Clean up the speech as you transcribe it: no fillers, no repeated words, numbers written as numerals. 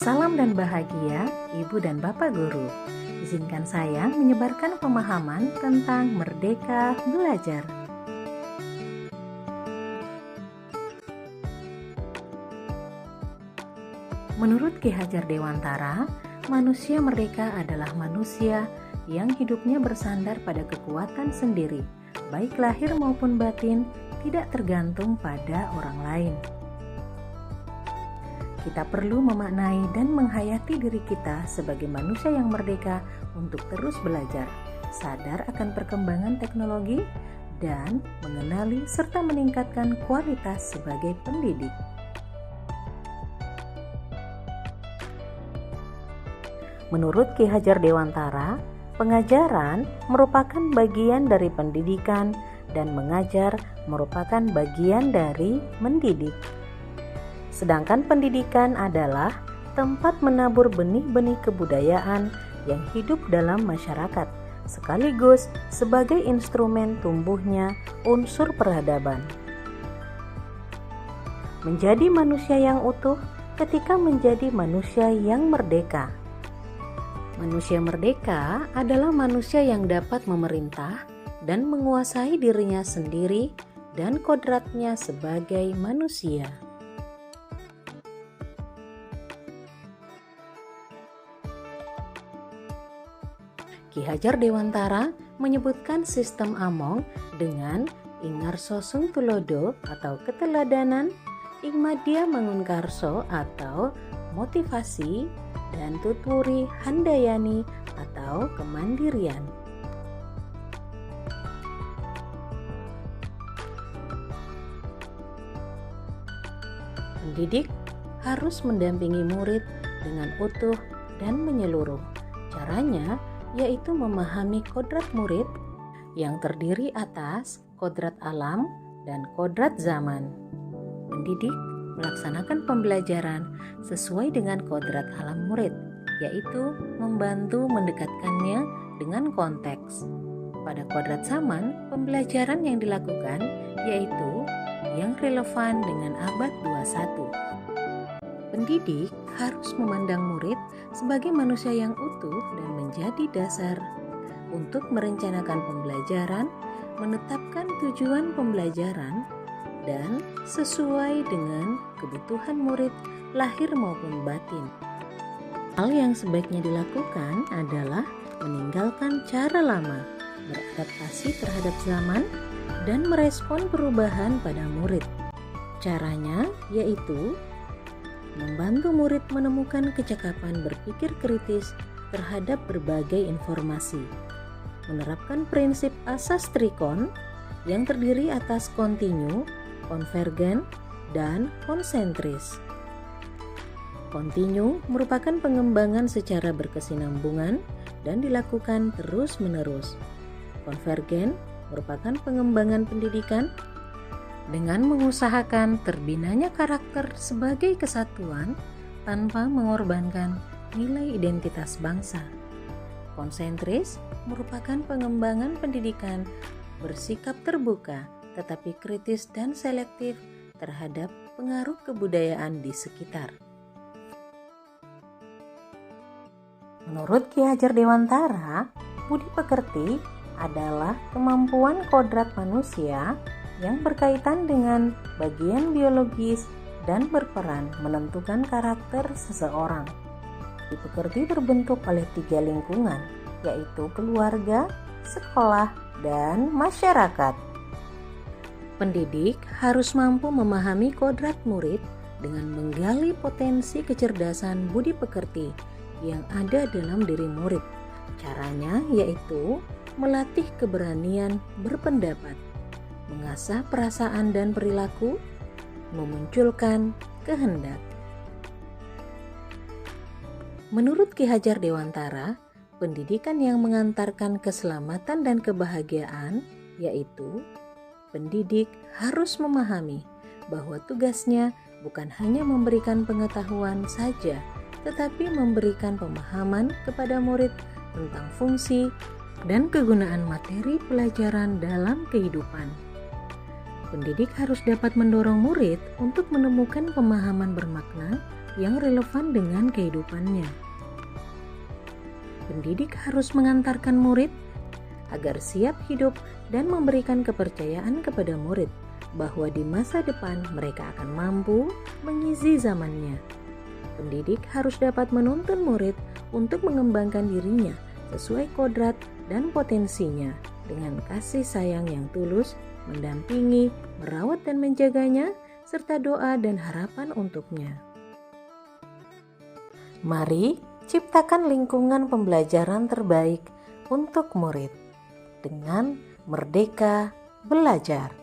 Salam dan bahagia, Ibu dan Bapak Guru. Izinkan saya menyebarkan pemahaman tentang merdeka belajar. Menurut Ki Hajar Dewantara, manusia merdeka adalah manusia yang hidupnya bersandar pada kekuatan sendiri, baik lahir maupun batin, tidak tergantung pada orang lain. Kita perlu memaknai dan menghayati diri kita sebagai manusia yang merdeka untuk terus belajar, sadar akan perkembangan teknologi, dan mengenali serta meningkatkan kualitas sebagai pendidik. Menurut Ki Hajar Dewantara, pengajaran merupakan bagian dari pendidikan dan mengajar merupakan bagian dari mendidik. Sedangkan pendidikan adalah tempat menabur benih-benih kebudayaan yang hidup dalam masyarakat, sekaligus sebagai instrumen tumbuhnya unsur peradaban. Menjadi manusia yang utuh ketika menjadi manusia yang merdeka. Manusia merdeka adalah manusia yang dapat memerintah dan menguasai dirinya sendiri dan kodratnya sebagai manusia. Ki Hajar Dewantara menyebutkan sistem Among dengan Ingarso Sung Tulodo atau keteladanan, Ingmadia Mangunkarso atau motivasi, dan Tutwuri Handayani atau kemandirian. Pendidik harus mendampingi murid dengan utuh dan menyeluruh. Caranya yaitu memahami kodrat murid yang terdiri atas kodrat alam dan kodrat zaman. Pendidik melaksanakan pembelajaran sesuai dengan kodrat alam murid, yaitu membantu mendekatkannya dengan konteks. Pada kodrat zaman, pembelajaran yang dilakukan yaitu yang relevan dengan abad 21. Pendidik harus memandang murid sebagai manusia yang utuh dan menjadi dasar untuk merencanakan pembelajaran, menetapkan tujuan pembelajaran, dan sesuai dengan kebutuhan murid lahir maupun batin. Hal yang sebaiknya dilakukan adalah meninggalkan cara lama, beradaptasi terhadap zaman, dan merespon perubahan pada murid. Caranya yaitu membantu murid menemukan kecakapan berpikir kritis terhadap berbagai informasi, menerapkan prinsip asas trikon yang terdiri atas kontinu, konvergen, dan konsentris. Kontinu merupakan pengembangan secara berkesinambungan dan dilakukan terus-menerus. Konvergen merupakan pengembangan pendidikan dengan mengusahakan terbinanya karakter sebagai kesatuan tanpa mengorbankan nilai identitas bangsa. Konsentris merupakan pengembangan pendidikan bersikap terbuka tetapi kritis dan selektif terhadap pengaruh kebudayaan di sekitar. Menurut Ki Hajar Dewantara, budi pekerti adalah kemampuan kodrat manusia yang berkaitan dengan bagian biologis dan berperan menentukan karakter seseorang. Budi pekerti terbentuk oleh 3 lingkungan, yaitu keluarga, sekolah, dan masyarakat. Pendidik harus mampu memahami kodrat murid dengan menggali potensi kecerdasan budi pekerti yang ada dalam diri murid. Caranya yaitu melatih keberanian berpendapat, mengasah perasaan dan perilaku, memunculkan kehendak. Menurut Ki Hajar Dewantara, pendidikan yang mengantarkan keselamatan dan kebahagiaan yaitu pendidik harus memahami bahwa tugasnya bukan hanya memberikan pengetahuan saja, tetapi memberikan pemahaman kepada murid tentang fungsi dan kegunaan materi pelajaran dalam kehidupan. Pendidik harus dapat mendorong murid untuk menemukan pemahaman bermakna yang relevan dengan kehidupannya. Pendidik harus mengantarkan murid agar siap hidup dan memberikan kepercayaan kepada murid bahwa di masa depan mereka akan mampu mengisi zamannya. Pendidik harus dapat menuntun murid untuk mengembangkan dirinya sesuai kodrat dan potensinya dengan kasih sayang yang tulus, mendampingi, merawat dan menjaganya, serta doa dan harapan untuknya. Mari ciptakan lingkungan pembelajaran terbaik untuk murid dengan Merdeka Belajar.